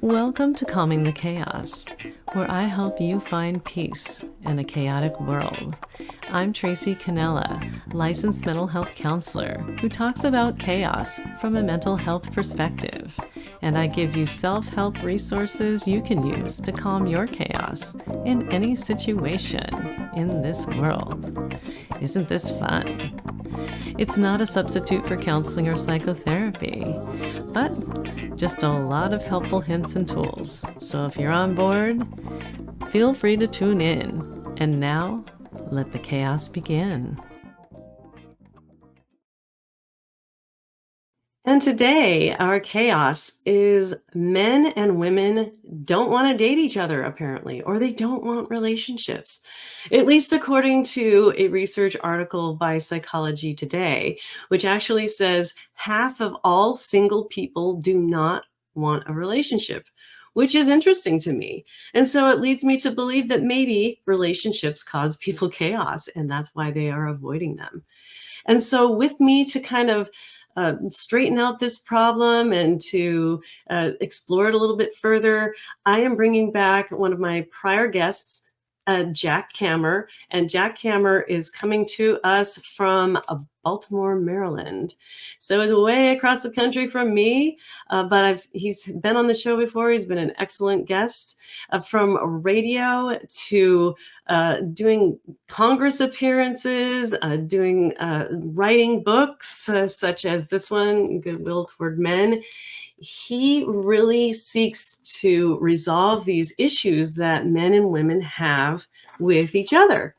Welcome to Calming the Chaos, where I help you find peace in a chaotic world. I'm Tracy Cannella, licensed mental health counselor who talks about chaos from a mental health perspective. And I give you self-help resources you can use to calm your chaos in any situation in this world. Isn't this fun? It's not a substitute for counseling or psychotherapy, but just a lot of helpful hints and tools. So if you're on board, feel free to tune in. And now, let the chaos begin. And today, our chaos is men and women don't want to date each other, apparently, or they don't want relationships, at least according to a research article by Psychology Today, which actually says half of all single people do not want a relationship, which is interesting to me. And so it leads me to believe that maybe relationships cause people chaos, and that's why they are avoiding them. And so, with me to kind of straighten out this problem and to explore it a little bit further, I am bringing back one of my prior guests, Jack Kammer. And Jack Kammer is coming to us from Baltimore, Maryland. So it's way across the country from me, but he's been on the show before. He's been an excellent guest, from radio to doing Congress appearances, doing writing books such as this one, Goodwill Toward Men. He really seeks to resolve these issues that men and women have with each other.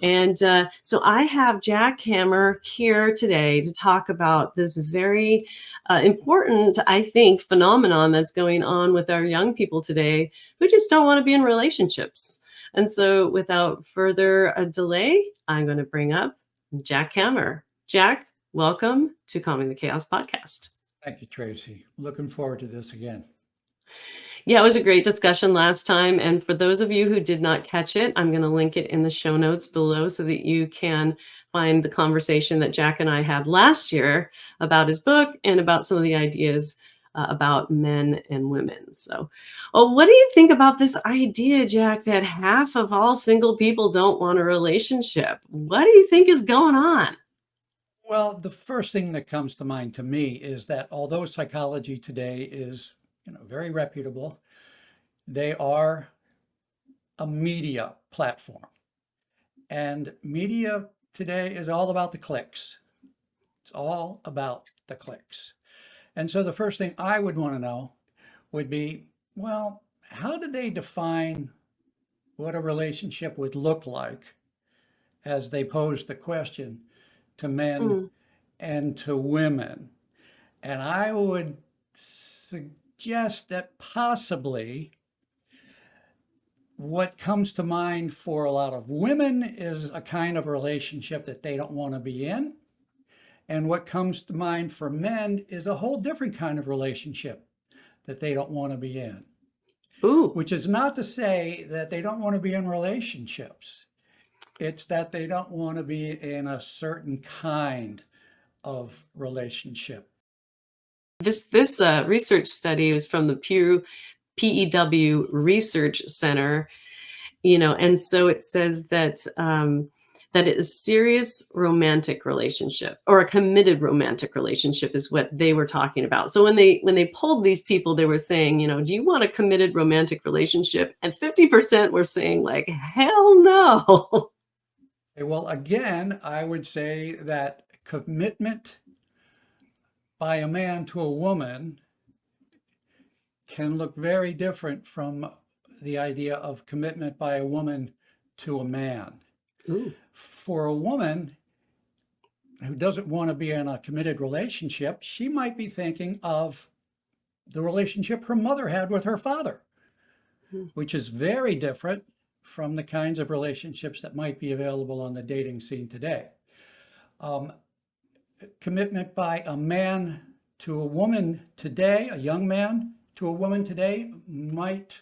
And so I have Jack Kammer here today to talk about this very important, I think, phenomenon that's going on with our young people today who just don't want to be in relationships. And so without further delay, I'm going to bring up Jack Kammer. Jack, welcome to Calming the Chaos podcast. Thank you, Tracy. Looking forward to this again. Yeah, it was a great discussion last time. And for those of you who did not catch it, I'm going to link it in the show notes below so that you can find the conversation that Jack and I had last year about his book and about some of the ideas about men and women. So, what do you think about this idea, Jack, that half of all single people don't want a relationship? What do you think is going on? Well, the first thing that comes to mind to me is that although Psychology Today is, very reputable, they are a media platform. And media today is all about the clicks. It's all about the clicks. And so the first thing I would want to know would be, well, how did they define what a relationship would look like as they posed the question to men and to women? And I would suggest that possibly what comes to mind for a lot of women is a kind of relationship that they don't want to be in. And what comes to mind for men is a whole different kind of relationship that they don't want to be in. Ooh. Which is not to say that they don't want to be in relationships. It's that they don't want to be in a certain kind of relationship. This research study was from the Pew Research Center, and so it says that that it is serious romantic relationship or a committed romantic relationship is what they were talking about. So when they polled these people, they were saying, do you want a committed romantic relationship? And 50% were saying like, hell no. Well, again, I would say that commitment by a man to a woman can look very different from the idea of commitment by a woman to a man. Ooh. For a woman who doesn't want to be in a committed relationship, she might be thinking of the relationship her mother had with her father, which is very different from the kinds of relationships that might be available on the dating scene today. Commitment by a man to a woman today, a young man to a woman today, might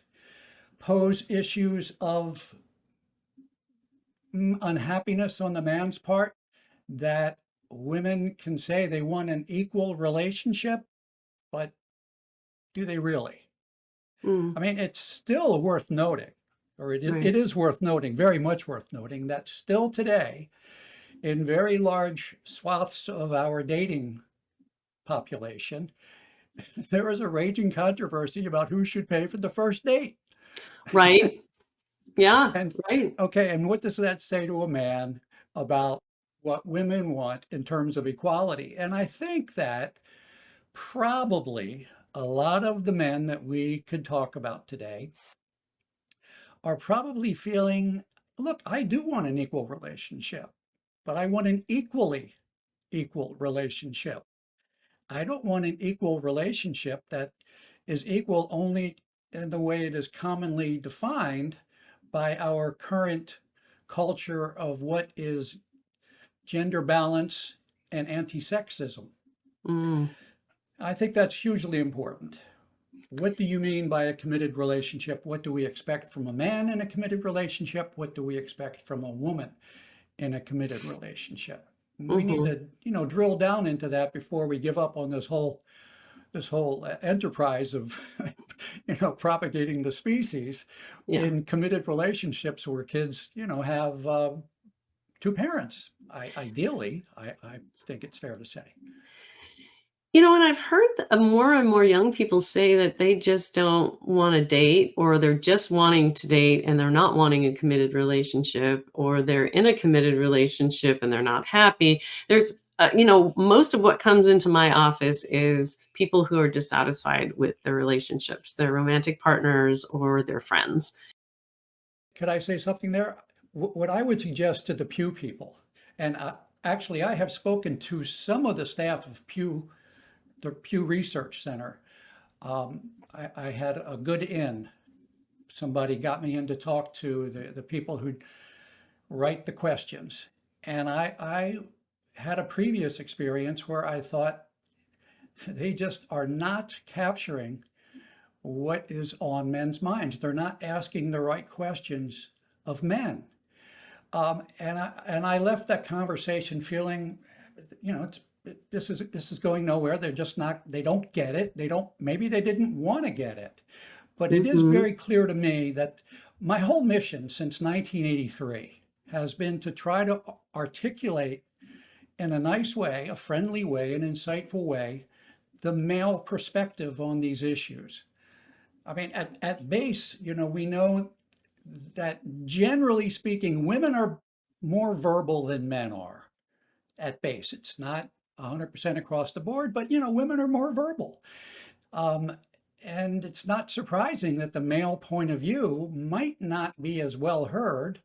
pose issues of unhappiness on the man's part, that women can say they want an equal relationship, but do they really? Mm, I mean, it's still worth noting, or it right. is worth noting, very much worth noting, that still today, in very large swaths of our dating population, there is a raging controversy about who should pay for the first date. Right. Yeah, And right. okay, and what does that say to a man about what women want in terms of equality? And I think that probably a lot of the men that we could talk about today are probably feeling, look, I do want an equal relationship, but I want an equally equal relationship. I don't want an equal relationship that is equal only in the way it is commonly defined by our current culture of what is gender balance and anti-sexism. Mm, I think that's hugely important. What do you mean by a committed relationship? What do we expect from a man in a committed relationship? What do we expect from a woman in a committed relationship? We need mhm. to, drill down into that before we give up on this whole enterprise of propagating the species Yeah. in committed relationships where kids have two parents. Ideally, I think it's fair to say. And I've heard more and more young people say that they just don't wanna date, or they're just wanting to date and they're not wanting a committed relationship, or they're in a committed relationship and they're not happy. Most of what comes into my office is people who are dissatisfied with their relationships, their romantic partners or their friends. Could I say something there? What I would suggest to the Pew people, and actually I have spoken to some of the staff of the Pew Research Center. I had a good in. Somebody got me in to talk to the people who write the questions. And I had a previous experience where I thought they just are not capturing what is on men's minds. They're not asking the right questions of men. And I left that conversation feeling, this is going nowhere. They're just not. They don't get it. They don't. Maybe they didn't want to get it. But it is Mhm. very clear to me that my whole mission since 1983 has been to try to articulate in a nice way, a friendly way, an insightful way, the male perspective on these issues. I mean, at base, we know that generally speaking, women are more verbal than men are at base. It's not 100% across the board, but women are more verbal. Um, and it's not surprising that the male point of view might not be as well heard,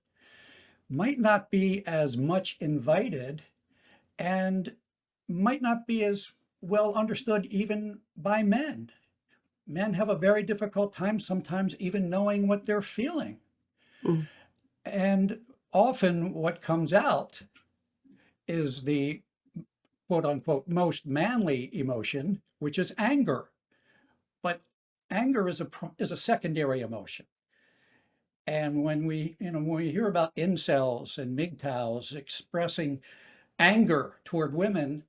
might not be as much invited, and might not be as well understood even by men. Men have a very difficult time sometimes even knowing what they're feeling. Mm, And often what comes out is the quote unquote most manly emotion, which is anger. But anger is a secondary emotion. And when we hear about incels and MGTOWs expressing anger toward women,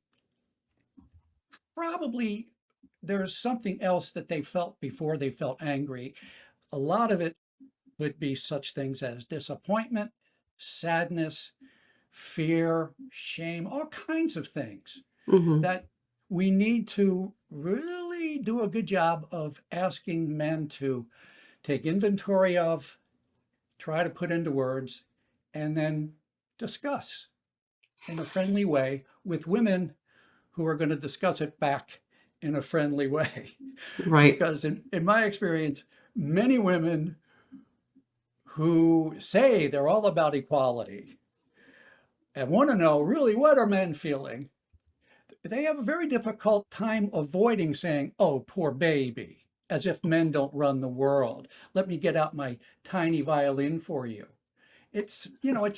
probably there's something else that they felt before they felt angry. A lot of it would be such things as disappointment, sadness, fear, shame, all kinds of things mhm. that we need to really do a good job of asking men to take inventory of, try to put into words, and then discuss in a friendly way with women who are going to discuss it back in a friendly way. Right. Because in my experience, many women who say they're all about equality and want to know really what are men feeling, they have a very difficult time avoiding saying, oh, poor baby, as if men don't run the world. Let me get out my tiny violin for you. It's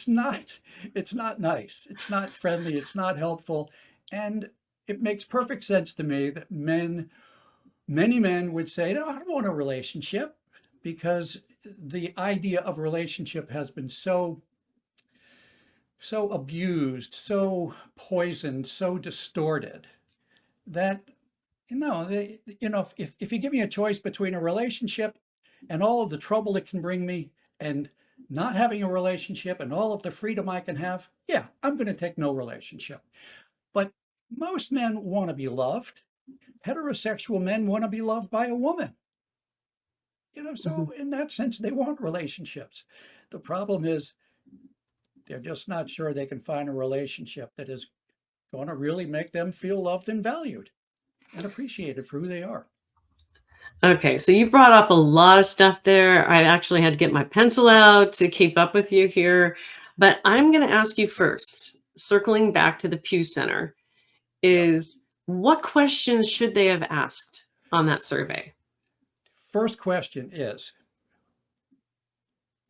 not nice. It's not friendly. It's not helpful. And it makes perfect sense to me that many men would say, no, I don't want a relationship, because the idea of relationship has been so abused, so poisoned, so distorted that No, if you give me a choice between a relationship and all of the trouble it can bring me, and not having a relationship and all of the freedom I can have, yeah, I'm going to take no relationship. But most men want to be loved. Heterosexual men want to be loved by a woman. Mhm. So in that sense, they want relationships. The problem is they're just not sure they can find a relationship that is going to really make them feel loved and valued and appreciated for who they are. Okay, so you brought up a lot of stuff there. I actually had to get my pencil out to keep up with you here. But I'm going to ask you first, circling back to the Pew Center, Yeah. is what questions should they have asked on that survey? First question is,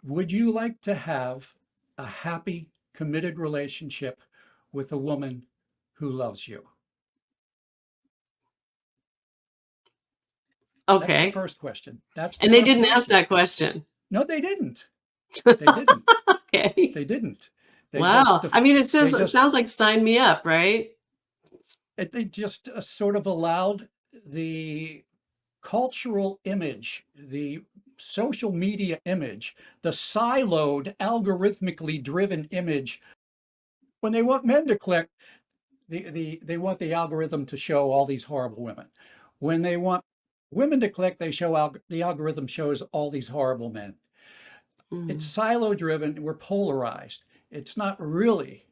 would you like to have a happy, committed relationship with a woman who loves you? That's the Okay. first question. That's the And they first didn't ask question. that question. No, they didn't. They didn't. Okay. They didn't. They just, Wow. I mean, they it just, sounds like sign me up, right? they just sort of allowed the cultural image, the social media image, the siloed, algorithmically driven image. When they want men to click, they want the algorithm to show all these horrible women. When they want women to click, the algorithm shows all these horrible men. It's Mm. silo driven. We're polarized. It's not really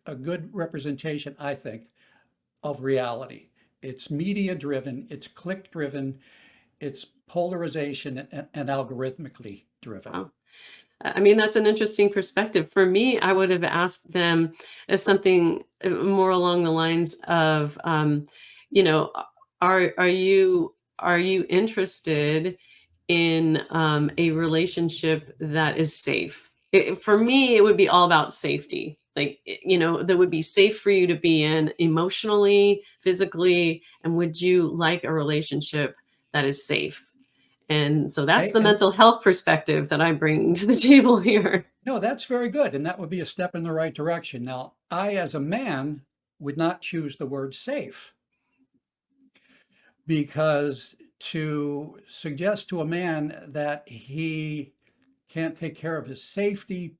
a good representation, I think, of reality. It's media driven. It's click driven. It's polarization and algorithmically driven. Wow. I mean, that's an interesting perspective. For me, I would have asked them as something more along the lines of, you know, are you interested in a relationship that is safe? For me, it would be all about safety. Like, that would be safe for you to be in emotionally, physically, and would you like a relationship that is safe? And so that's Okay. the And mental health perspective that I'm bringing to the table here. no, that's very good. And that would be a step in the right direction. Now, I, as a man, would not choose the word safe, because to suggest to a man that he can't take care of his safety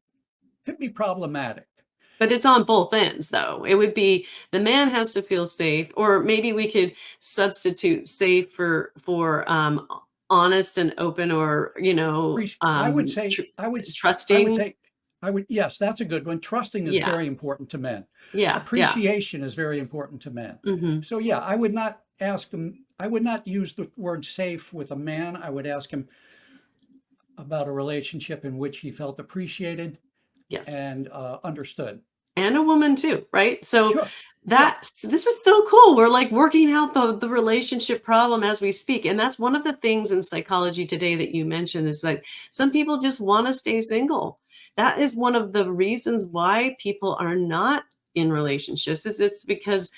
could be problematic. But it's on both ends, though. It would be the man has to feel safe, or maybe we could substitute safe for honest and open, or I would say, I would trusting. say, yes, that's a good one. Trusting is Yeah, very important to men. yeah, yeah. Appreciation is very important to men. Hmm. So yeah, I would not use the word safe with a man. I would ask him about a relationship in which he felt appreciated Yes. and understood. And a woman too, right? So Sure. Yeah. this is so cool. We're like working out the relationship problem as we speak. And that's one of the things in psychology today that you mentioned, is like some people just want to stay single. That is one of the reasons why people are not in relationships. Is it's because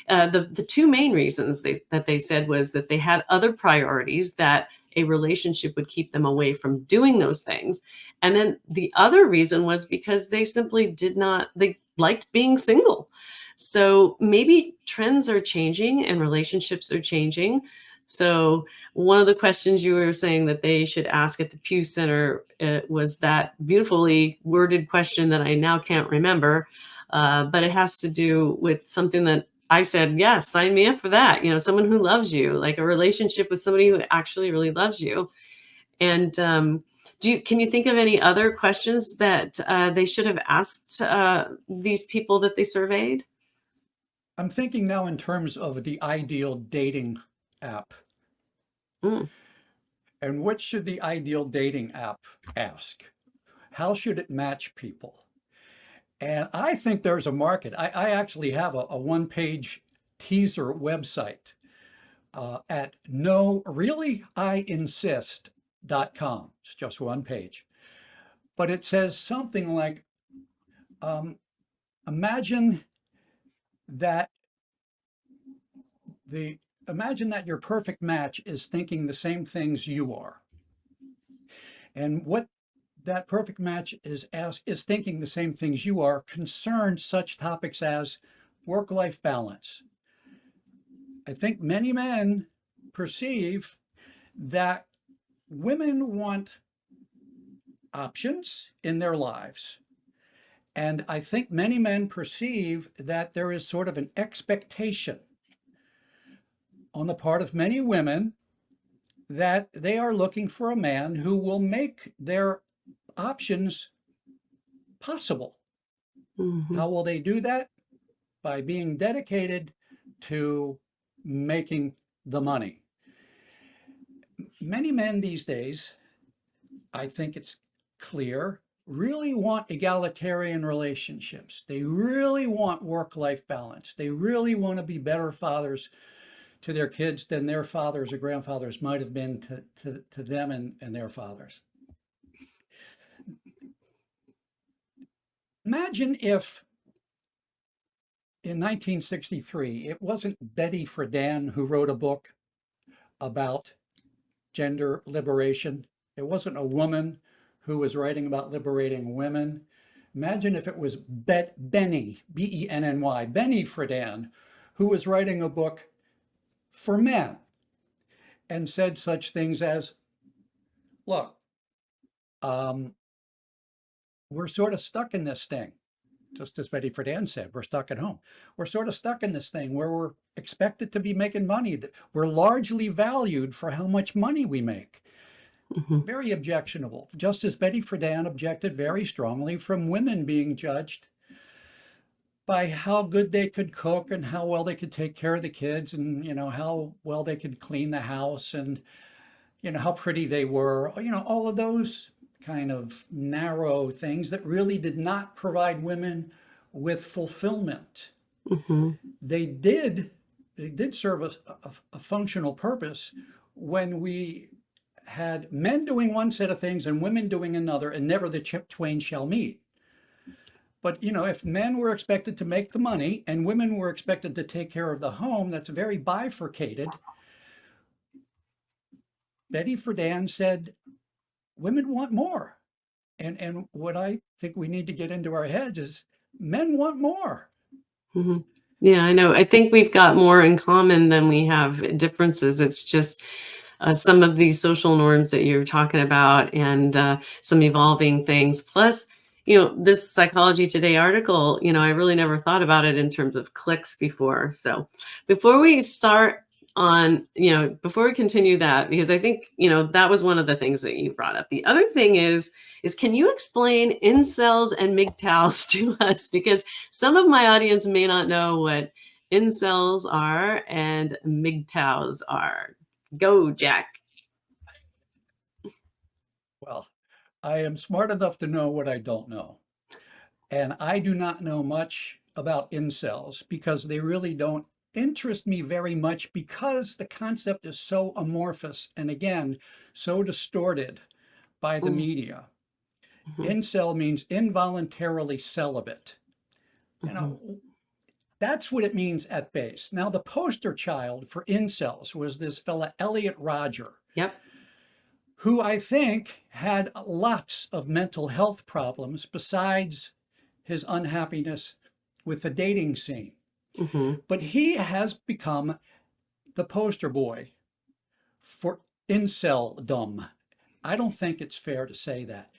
the two main reasons that they said was that they had other priorities, that a relationship would keep them away from doing those things. And then the other reason was because they simply did not, they liked being single. So maybe trends are changing and relationships are changing. So one of the questions you were saying that they should ask at the Pew Center was that beautifully worded question that I now can't remember, but it has to do with something that I said, yes, sign me up for that. Someone who loves you, like a relationship with somebody who actually really loves you. And can you think of any other questions that they should have asked these people that they surveyed? I'm thinking now in terms of the ideal dating app. Mm. And what should the ideal dating app ask? How should it match people? And I think there's a market. I actually have a one-page teaser website at no, really, I insist.com. It's just one page. But it says something like, um, imagine that the imagine that your perfect match is thinking the same things you are. And what that perfect match is thinking the same things you are, concern such topics as work-life balance, I think many men perceive that women want options in their lives. And I think many men perceive that there is sort of an expectation on the part of many women that they are looking for a man who will make their options possible. Mhm. How will they do that? By being dedicated to making the money. Many men these days, I think it's clear, really want egalitarian relationships. They really want work-life balance. They really want to be better fathers to their kids than their fathers or grandfathers might have been to them and their fathers. Imagine if in 1963, it wasn't Betty Friedan who wrote a book about gender liberation. It wasn't a woman who was writing about liberating women. Imagine if it was Benny, B-E-N-N-Y, Benny Friedan, who was writing a book for men and said such things as, look, we're sort of stuck in this thing. Just as Betty Friedan said, we're stuck at home. We're sort of stuck in this thing where we're expected to be making money. We're largely valued for how much money we make. Mhm. Very objectionable. Just as Betty Friedan objected very strongly from women being judged by how good they could cook and how well they could take care of the kids and, how well they could clean the house and, how pretty they were, all of those kind of narrow things that really did not provide women with fulfillment. Mhm. They did serve a functional purpose when we had men doing one set of things and women doing another, and never the twain shall meet. But, if men were expected to make the money and women were expected to take care of the home, that's very bifurcated. Betty Friedan said, women want more. And what I think we need to get into our heads is men want more. Mhm. Yeah, I know. I think we've got more in common than we have differences. It's just some of these social norms that you're talking about and some evolving things. Plus, this Psychology Today article, I really never thought about it in terms of clicks before. So before we start on, before we continue that, because I think, that was one of the things that you brought up. The other thing is can you explain incels and MGTOWs to us? Because some of my audience may not know what incels are and MGTOWs are. Go, Jack. Well, I am smart enough to know what I don't know. And I do not know much about incels because they really don't interest me very much because the concept is so amorphous and, again, so distorted by the media. Mhm, Incel means involuntarily celibate. You mhm. know, that's what it means at base. Now, the poster child for incels was this fella, Elliot Rodger, Yep. who I think had lots of mental health problems besides his unhappiness with the dating scene. Mhm, But he has become the poster boy for inceldom. I don't think it's fair to say that.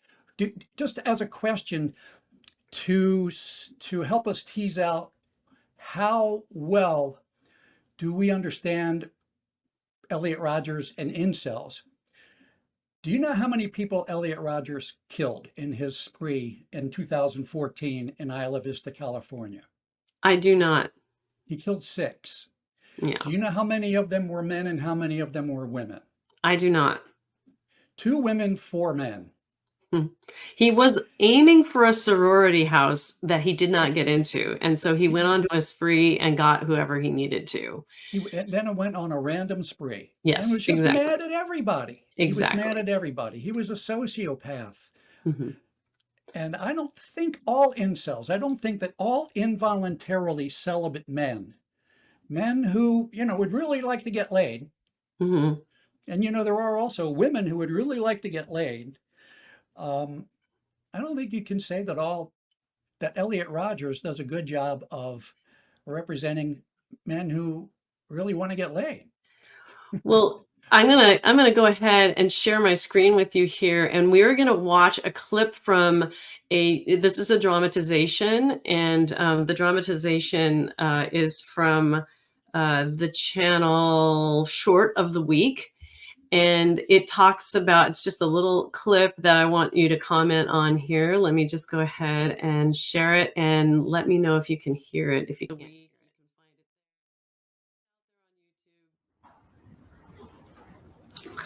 Just as a question to help us tease out how well do we understand Elliot Rodgers and incels? Do you know how many people Elliot Rodgers killed in his spree in 2014 in Isla Vista, California? I do not. He killed 6. Do Yeah, you know how many of them were men and how many of them were women? I do not. 2 women, 4 men. Hmm. He was aiming for a sorority house that he did Yeah, not get into, and so he went he, on to a spree and got whoever he needed to. then went on a random spree and Yes, was just exactly. mad at everybody. He was mad Exactly. at everybody. He was a sociopath. Mhm, And I don't think all incels, I don't think that all involuntarily celibate men who, would really like to get laid, mhm, and, there are also women who would really like to get laid. Um, I don't think you can say that Elliot Rodgers does a good job of representing men who really want to get laid. Well, I'm gonna go ahead and share my screen with you here, and we're gonna watch a clip from this is a dramatization, and the dramatization is from the channel Short of the Week. And it talks about, it's just a little clip that I want you to comment on here. Let me just go ahead and share it and let me know if you can hear it. If you can't hear it, you can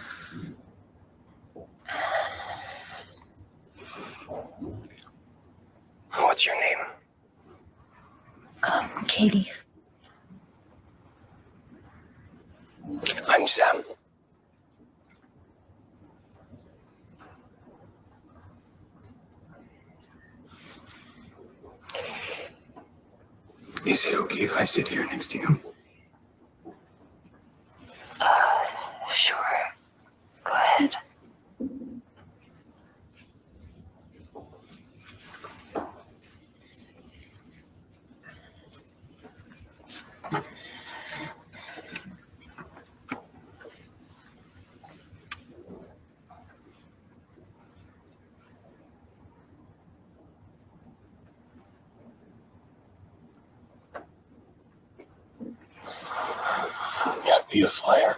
find it What's your name? Katie. I'm Sam. Is it okay if I sit here next to you? Sure. Go ahead. Yeah, be a flyer.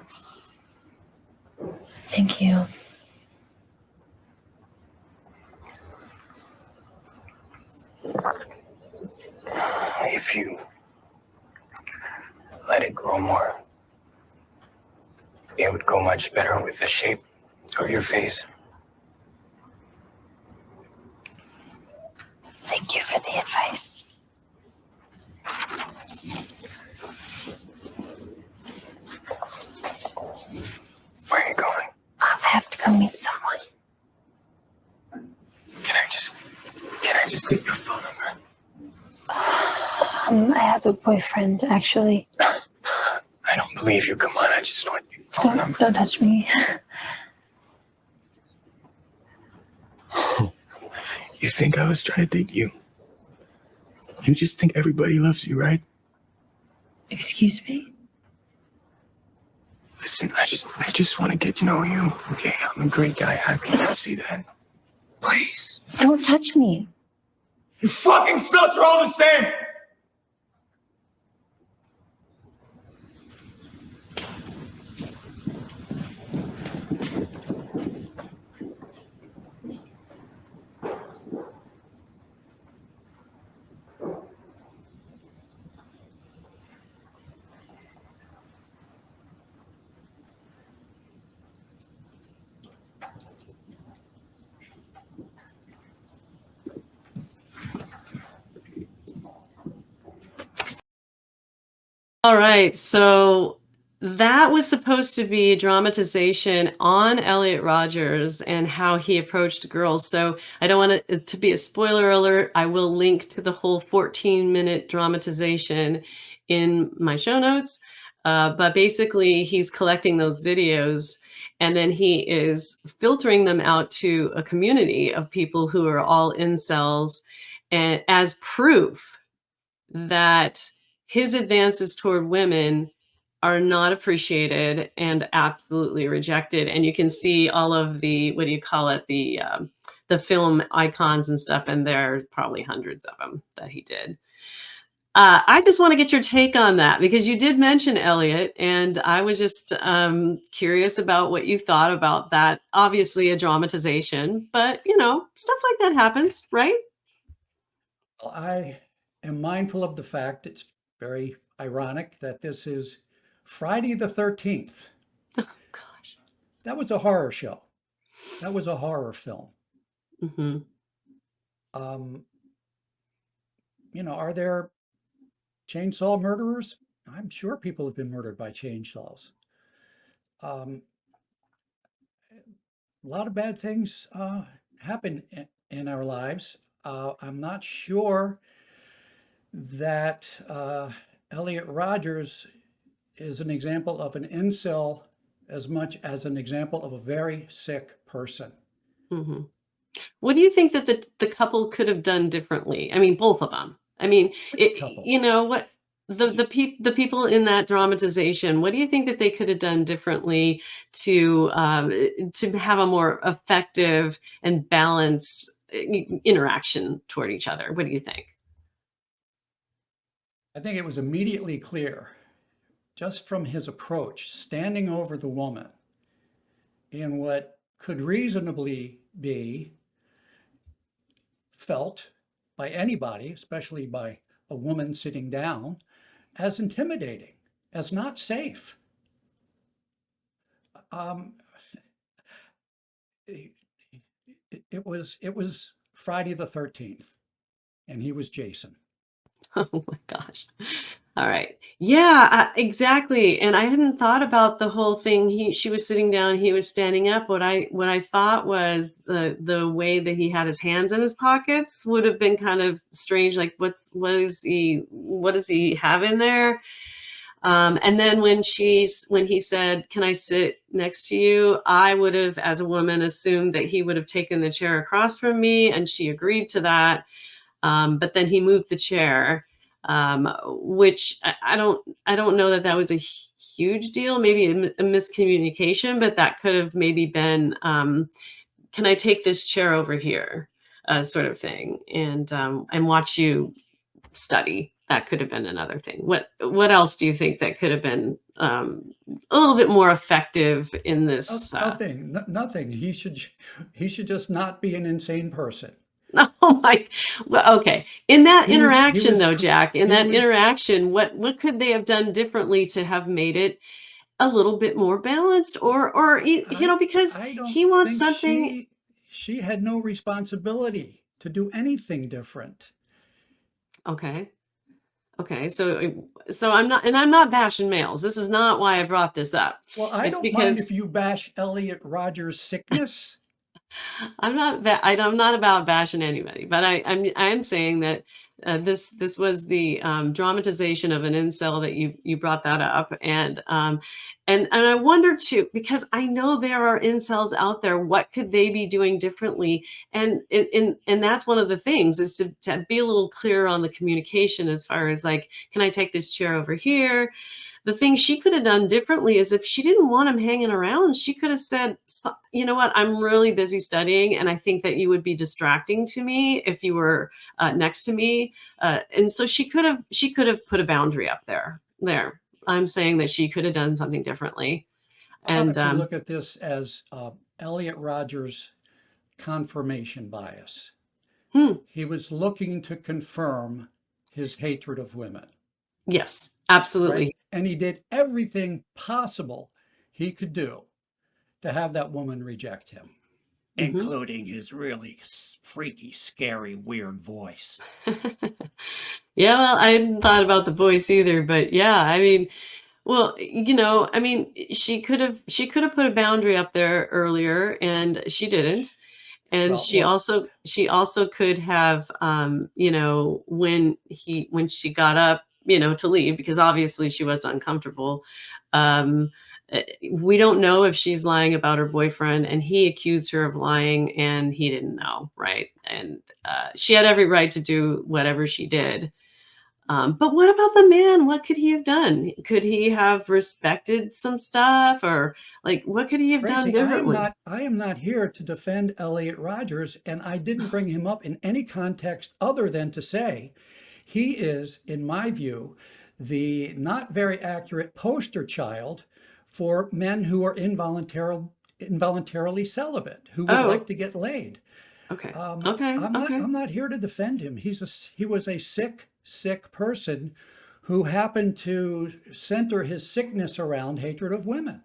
Thank you. If you let it grow more, it would go much better with the shape of your face. Thank you for the advice. Where are you going? I have to go meet someone. Can I just get your phone number? I have a boyfriend, actually. I don't believe you. Come on, I just want your phone number. Don't touch me. You think I was trying to date you? You just think everybody loves you, right? Excuse me? Listen, I just want to get to know you. Okay, I'm a great guy. How can I see that? Please. Don't touch me. You fucking sluts are all the same! All right, so that was supposed to be a dramatization on Elliot Rodgers and how he approached girls. So I don't want it to be a spoiler alert. I will link to the whole 14-minute dramatization in my show notes. But basically, he's collecting those videos and then he is filtering them out to a community of people who are all incels, and as proof that his advances toward women are not appreciated and absolutely rejected. And you can see all of the, what do you call it, the film icons and stuff, and there's probably hundreds of them that he did. I just want to get your take on that because you did mention Elliot, and I was just curious about what you thought about that. Obviously, a dramatization, but you know, stuff like that happens, right? Well, I am mindful of the fact, it's very ironic that this is Friday the 13th. Oh gosh. That was a horror show. That was a horror film. Hmm. Um, are there chainsaw murderers? I'm sure people have been murdered by chainsaws. Um, a lot of bad things happen in our lives. I'm not sure that Elliot Rodgers is an example of an incel as much as an example of a very sick person. Hmm. What do you think that the couple could have done differently? I mean, both of them. I mean, Which couple? you know what? the people in that dramatization, what do you think that they could have done differently to have a more effective and balanced interaction toward each other? What do you think? I think it was immediately clear, just from his approach, standing over the woman in what could reasonably be felt by anybody, especially by a woman sitting down, as intimidating, as not safe. It was Friday the 13th, and he was Jason. Oh my gosh. All right. Yeah, exactly. And I hadn't thought about the whole thing. She was sitting down, he was standing up. What I thought was the way that he had his hands in his pockets would have been kind of strange. Like what does he have in there? And then when he said, "Can I sit next to you?" I would have, as a woman, assumed that he would have taken the chair across from me, and she agreed to that. But then he moved the chair, which I don't know that that was a huge deal, maybe a miscommunication, but that could have maybe been, can I take this chair over here, sort of thing, and watch you study. That could have been another thing. What else do you think that could have been a little bit more effective in this? Nothing. He should just not be an insane person. Oh my, well, okay. In that He was interaction though, Jack, in he that was interaction, what could they have done differently to have made it a little bit more balanced? I Because I don't he wants think something. she had no responsibility to do anything different. Okay. Okay. So I'm not bashing males. This is not why I brought this up. Well, I It's don't mind if because you bash Elliot Rodger's sickness. I'm not about bashing anybody, but I'm saying that this was the dramatization of an incel that you brought that up, and I wonder too, because I know there are incels out there. What could they be doing differently? And that's one of the things, is to be a little clearer on the communication, as far as like, can I take this chair over here? The thing she could have done differently is, if she didn't want him hanging around, she could have said, You know what? I'm really busy studying, and I think that you would be distracting to me if you were next to me." And so she could have put a boundary up there. There, I'm saying that she could have done something differently. How about And if we look at this as Elliot Rodger's confirmation bias? hmm, He was looking to confirm his hatred of women, yes, right? absolutely. And he did everything possible he could do to have that woman reject him, Hmm. including his really freaky, scary, weird voice. Yeah, well, I hadn't thought about the voice either, but yeah, I mean, well, I mean, she could have put a boundary up there earlier, and she didn't. And Well, she also could have, when she got up, to leave, because obviously she was uncomfortable. Um, we don't know if she's lying about her boyfriend, and he accused her of lying, and he didn't know, right? And she had every right to do whatever she did. But what about the man? What could he have done? Could he have respected some stuff, or like, what could he have done Tracy, differently? I am not here to defend Elliot Rodgers, and I didn't bring him up in any context other than to say he is, in my view, the not very accurate poster child for men who are involuntarily celibate, who would like Oh, to get laid. okay. Okay. Okay. I'm not here to defend him. He was a sick person who happened to center his sickness around hatred of women.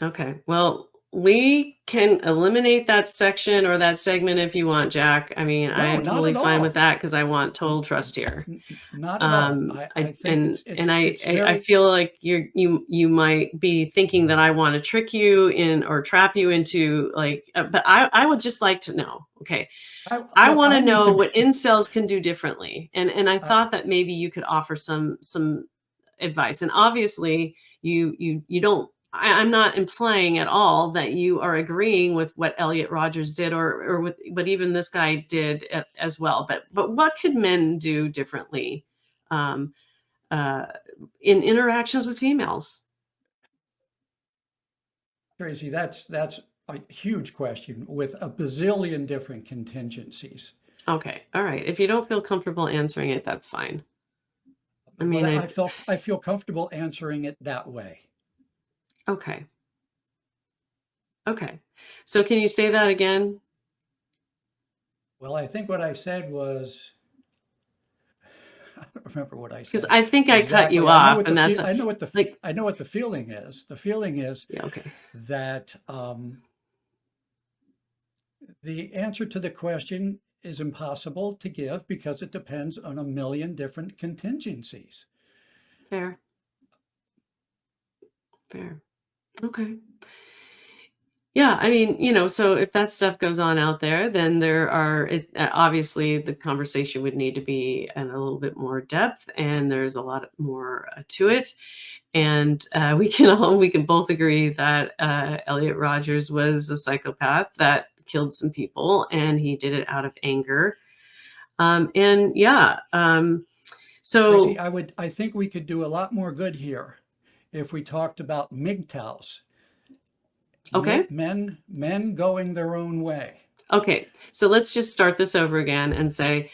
Okay. Well, we can eliminate that section or that segment if you want, Jack. I mean, I No, am not totally at fine with all. that, because I want total trust here. Not at all. I I think and it's I very, feel like you might be thinking that I want to trick you in, or trap you into, like, but I would just like to know. Okay, I look, want to I need know to be, what incels can do differently, and I I, thought that maybe you could offer some advice. And obviously, you don't. I'm not implying at all that you are agreeing with what Elliot Rodgers did, or with what even this guy did as well. But what could men do differently? Um, in interactions with females? Tracy, that's a huge question with a bazillion different contingencies. Okay. All right. If you don't feel comfortable answering it, that's fine. I mean, But I feel comfortable answering it that way. okay. Okay. So can you say that again? Well, I think what I said was, I don't remember what I Because said I think I cut you exactly. I know off, what and that's I know what the like, I know what the feeling is. The feeling is yeah, okay. that the answer to the question is impossible to give because it depends on a million different contingencies. Fair. Fair. Okay. Yeah, I mean, so if that stuff goes on out there, then obviously the conversation would need to be in a little bit more depth, and there's a lot more to it. And we can both agree that Elliot Rodgers was a psychopath that killed some people, and he did it out of anger. And yeah, Tracy, so I think we could do a lot more good here if we talked about MGTOWs. okay. Men going their own way. Okay, so let's just start this over again and say,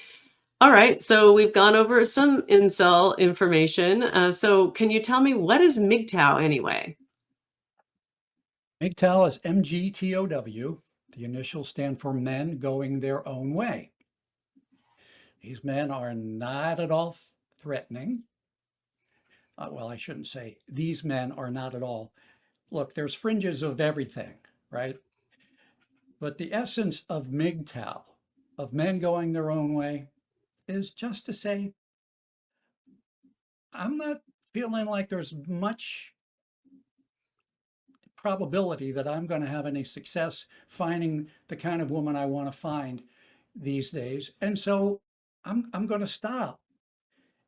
all right, so we've gone over some incel information. So can you tell me, what is MGTOW anyway? MGTOW is MGTOW. The initials stand for men going their own way. These men are not at all threatening. Well, I shouldn't say these men are not at all. Look, there's fringes of everything, right? But the essence of MGTOW, of men going their own way, is just to say, I'm not feeling like there's much probability that I'm going to have any success finding the kind of woman I want to find these days. And so I'm going to stop,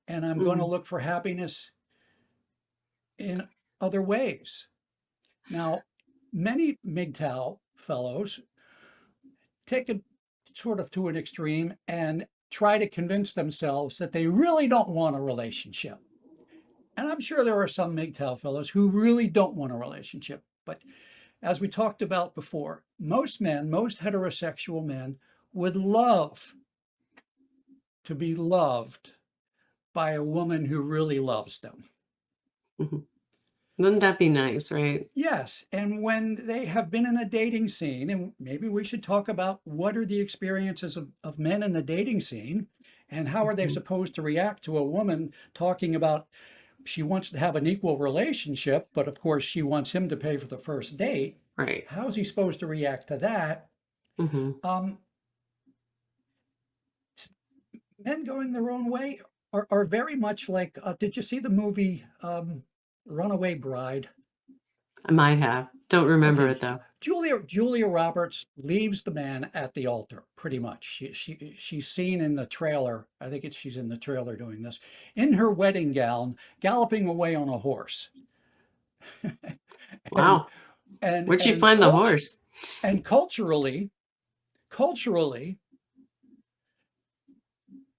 and I'm going to look for happiness in other ways. Now, many MGTOW fellows take it sort of to an extreme and try to convince themselves that they really don't want a relationship. And I'm sure there are some MGTOW fellows who really don't want a relationship. But as we talked about before, most men, most heterosexual men, would love to be loved by a woman who really loves them. Mhm. Wouldn't that be nice, right? Yes, and when they have been in a dating scene, and maybe we should talk about what are the experiences of men in the dating scene, and how are they Mhm. supposed to react to a woman talking about she wants to have an equal relationship, but of course she wants him to pay for the first date. Right. How is he supposed to react to that? Hmm. Men going their own way are very much like, did you see the movie Runaway Bride? I might have. Don't remember Okay, it though. Julia Roberts leaves the man at the altar, pretty much. She's seen in the trailer. I think she's in the trailer doing this, in her wedding gown, galloping away on a horse. and Wow. Where'd she find the horse? and culturally,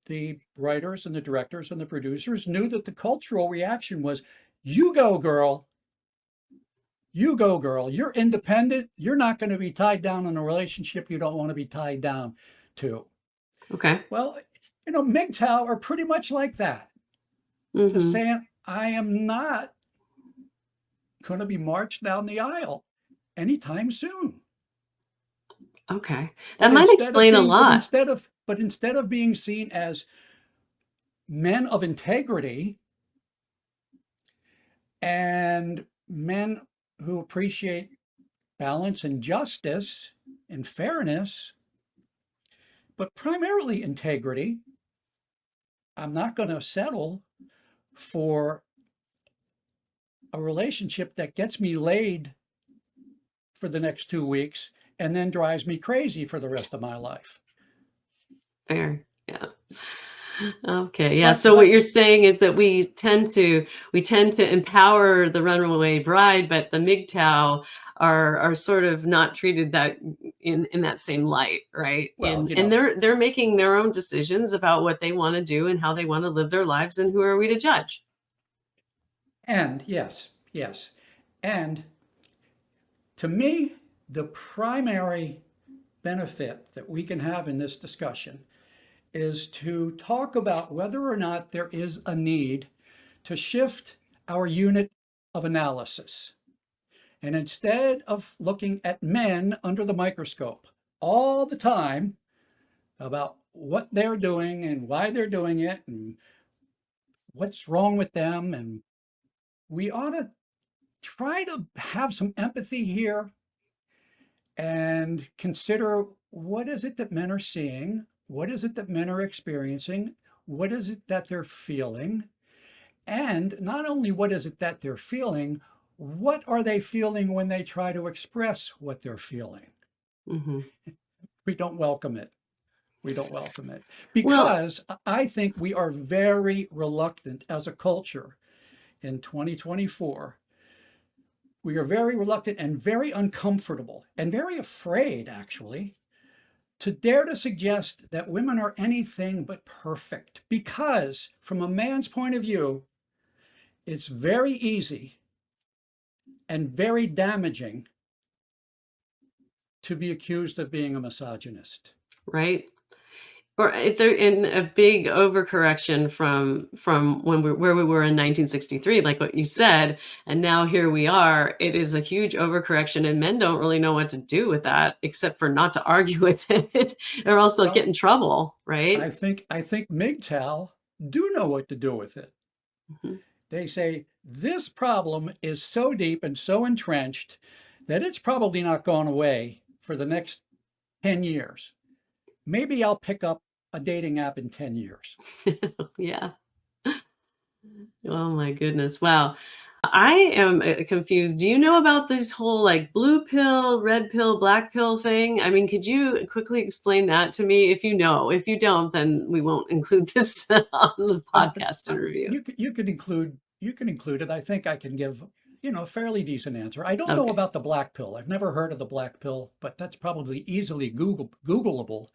the writers and the directors and the producers knew that the cultural reaction was, "You go, girl. You go, girl. You're independent. You're not going to be tied down in a relationship you don't want to be tied down to." Okay. Well, MGTOW are pretty much like that. Just Hmm. saying, I am not going to be marched down the aisle anytime soon. Okay. That might explain a lot. But instead of being seen as men of integrity and men who appreciate balance and justice and fairness, but primarily integrity, I'm not going to settle for a relationship that gets me laid for the next 2 weeks and then drives me crazy for the rest of my life. Fair. Yeah. Okay. Yeah. But So what you're saying is that we tend to empower the runaway bride, but the MGTOW are sort of not treated that in that same light, right? well, And they're making their own decisions about what they want to do and how they want to live their lives, and who are we to judge? And yes, yes. And to me, the primary benefit that we can have in this discussion is to talk about whether or not there is a need to shift our unit of analysis. And instead of looking at men under the microscope all the time about what they're doing and why they're doing it and what's wrong with them, and we ought to try to have some empathy here and consider what is it that men are seeing, what is it that men are experiencing, what is it that they're feeling, and not only what is it that they're feeling, what are they feeling when they try to express what they're feeling? Hmm. We don't welcome it. We don't welcome it Well, because I think we are very reluctant as a culture in 2024. We are very reluctant and very uncomfortable and very afraid, actually, to dare to suggest that women are anything but perfect. Because from a man's point of view, it's very easy and very damaging to be accused of being a misogynist. right. Or if they're in a big overcorrection from when where we were in 1963, like what you said, and now here we are. It is a huge overcorrection, and men don't really know what to do with that, except for not to argue with it, or else they'll get Well, in trouble, right? I think MGTOW do know what to do with it. Mhm. They say this problem is so deep and so entrenched that it's probably not going away for the next 10 years. Maybe I'll pick up a dating app in 10 years. Yeah. Oh my goodness. Wow. I am confused. Do you know about this whole like blue pill, red pill, black pill thing? I mean, could you quickly explain that to me if you know? If you don't, then we won't include this on the podcast interview. You can include it. I think I can give a fairly decent answer. I don't know Okay. about the black pill. I've never heard of the black pill, but that's probably easily Googleable.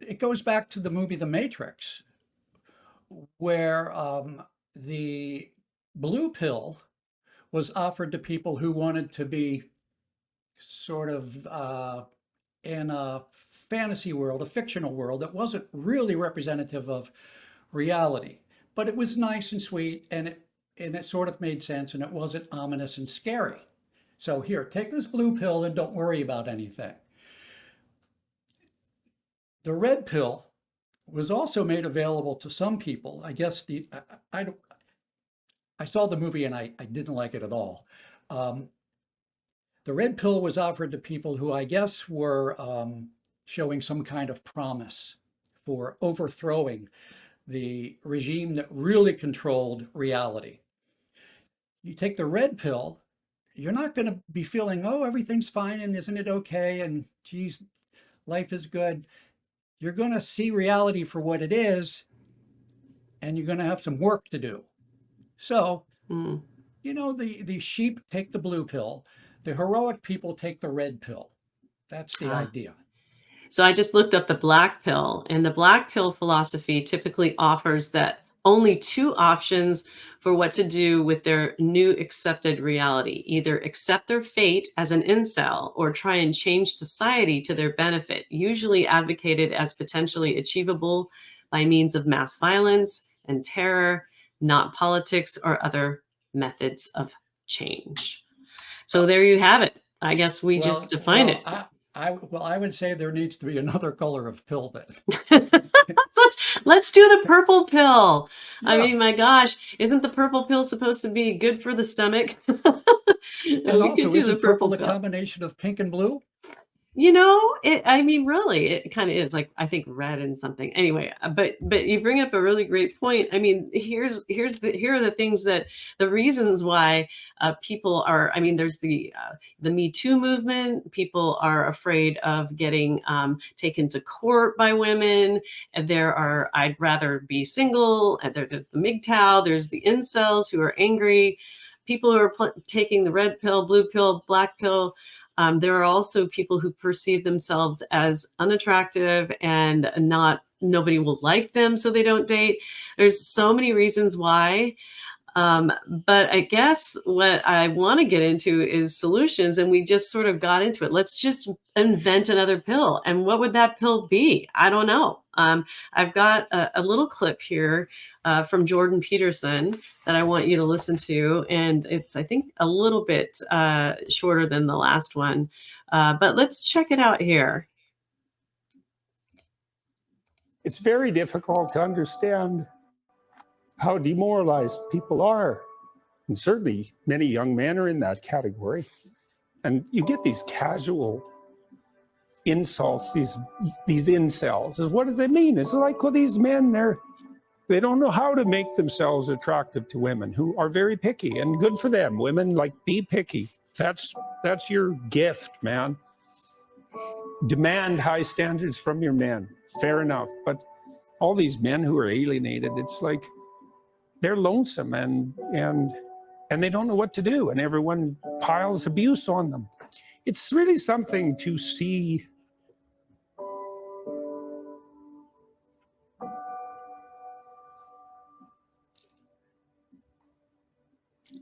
It goes back to the movie The Matrix, where the blue pill was offered to people who wanted to be sort of in a fantasy world, a fictional world that wasn't really representative of reality. But it was nice and sweet, and it sort of made sense, and it wasn't ominous and scary. So here, take this blue pill and don't worry about anything. The red pill was also made available to some people. I guess I saw the movie and I didn't like it at all. Um, the red pill was offered to people who I guess were showing some kind of promise for overthrowing the regime that really controlled reality. You take the red pill, you're not going to be feeling, oh, everything's fine and isn't it okay? And geez, life is good. You're going to see reality for what it is, and you're going to have some work to do. So, Mm. the sheep take the blue pill, the heroic people take the red pill. That's the Ah. idea. So I just looked up the black pill, and the black pill philosophy typically offers that only two options for what to do with their new accepted reality: either accept their fate as an incel or try and change society to their benefit, usually advocated as potentially achievable by means of mass violence and terror, not politics or other methods of change. So Well, there you have it. I guess we just well, defined well, it. I would say there needs to be another color of pill then. Let's do the purple pill. I Yeah, mean, my gosh, isn't the purple pill supposed to be good for the stomach? and We could also, do the isn't purple purple a pill. combination of pink and blue? I mean, really, it kind of is like I think red and something. Anyway, but you bring up a really great point. I mean, here are the things that the reasons why people are. I mean, there's the Me Too movement. People are afraid of getting taken to court by women. And there are I'd rather be single. And there's the MGTOW. There's the incels who are angry. People who are taking the red pill, blue pill, black pill. There are also people who perceive themselves as unattractive and nobody will like them, so they don't date. There's so many reasons why But I guess what I want to get into is solutions, and we just sort of got into it. Let's just invent another pill. And what would that pill be? I don't know. I've got a little clip here from Jordan Peterson that I want you to listen to. And it's, I think, a little bit shorter than the last one. But let's check it out here. It's very difficult to understand how demoralized people are. And certainly many young men are in that category. And you get these casual insults, these INCELs. What does it mean? It's like, well, these men, they don't know how to make themselves attractive to women who are very picky, and good for them. Women, like, be picky. That's your gift, man. Demand high standards from your men. Fair enough. But all these men who are alienated, it's like they're lonesome and they don't know what to do, and everyone piles abuse on them. It's really something to see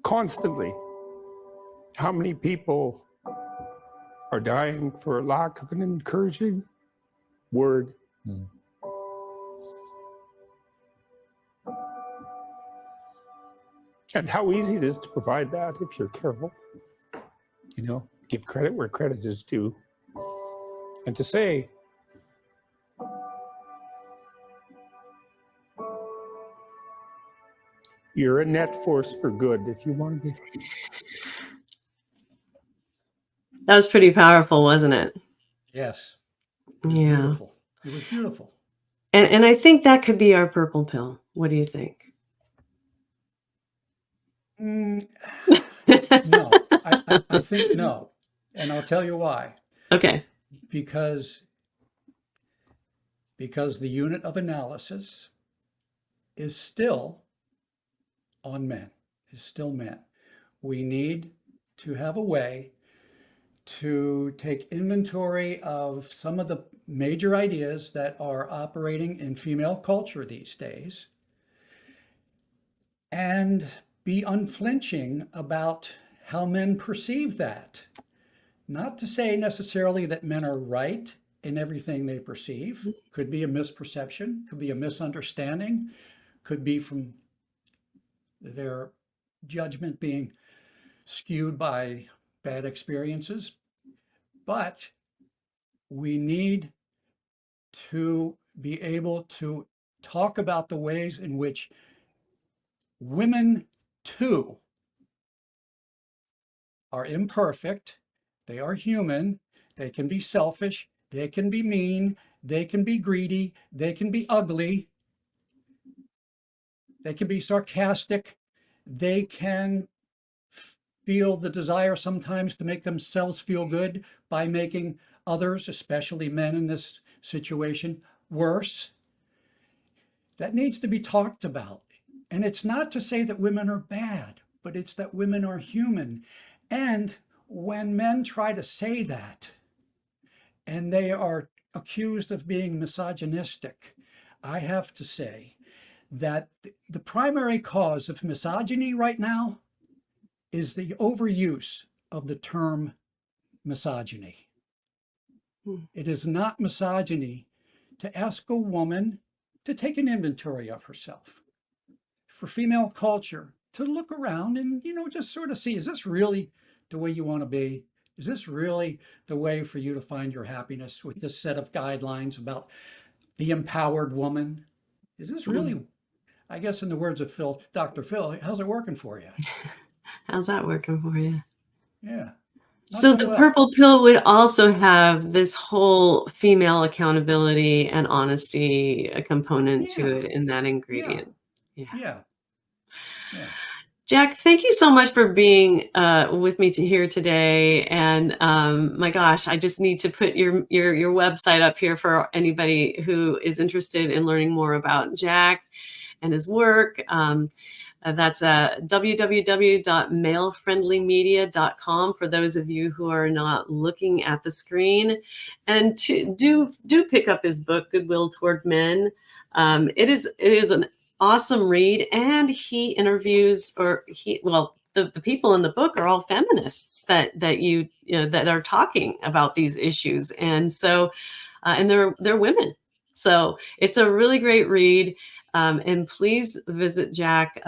constantly. How many people are dying for lack of an encouraging word? And how easy it is to provide that if you're careful. You know, give credit where credit is due. And to say, you're a net force for good if you want to be. That was pretty powerful, wasn't it? Yes. Yeah. Beautiful. It was beautiful. And I think that could be our purple pill. What do you think? No, I think no. And I'll tell you why. Okay. Because the unit of analysis is still on men, is still men. We need to have a way to take inventory of some of the major ideas that are operating in female culture these days and be unflinching about how men perceive that. Not to say necessarily that men are right in everything they perceive. Could be a misperception, could be a misunderstanding, could be from their judgment being skewed by bad experiences. But we need to be able to talk about the ways in which women too are imperfect, they are human, they can be selfish, they can be mean, they can be greedy, they can be ugly, they can be sarcastic, they can feel the desire sometimes to make themselves feel good by making others, especially men in this situation, worse. That needs to be talked about. And it's not to say that women are bad, but it's that women are human. And when men try to say that, and they are accused of being misogynistic, I have to say that the primary cause of misogyny right now is the overuse of the term misogyny. It is not misogyny to ask a woman to take an inventory of herself. For female culture to look around and, just sort of see, is this really the way you want to be? Is this really the way for you to find your happiness with this set of guidelines about the empowered woman? Is this really, I guess in the words of Dr. Phil, how's it working for you? How's that working for you? Yeah. So the purple pill would also have this whole female accountability and honesty component to it in that ingredient. Yeah. Jack, thank you so much for being with me here today. And my gosh, I just need to put your website up here for anybody who is interested in learning more about Jack and his work. That's www.malefriendlymedia.com for those of you who are not looking at the screen. And do pick up his book, Goodwill Toward Men. It is an awesome read, and he interviews, the people in the book are all feminists that that are talking about these issues, and so and they're women. So it's a really great read. And please visit Jack.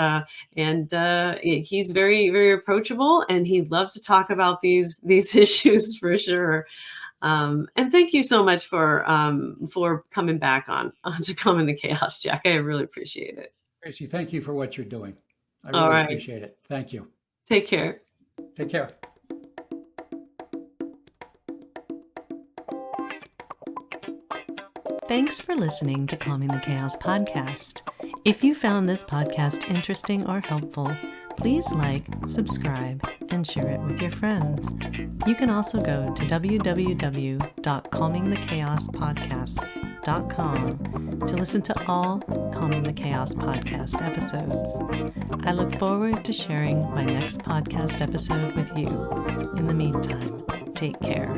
He's very, very approachable, and he loves to talk about these issues for sure. And thank you so much for coming back on to Calming the Chaos, Jack. I really appreciate it. Tracy, thank you for what you're doing. I All really right. appreciate it. Thank you. Take care. Take care. Thanks for listening to Calming the Chaos podcast. If you found this podcast interesting or helpful, please like, subscribe, and share it with your friends. You can also go to www.calmingthechaospodcast.com to listen to all Calming the Chaos podcast episodes. I look forward to sharing my next podcast episode with you. In the meantime, take care.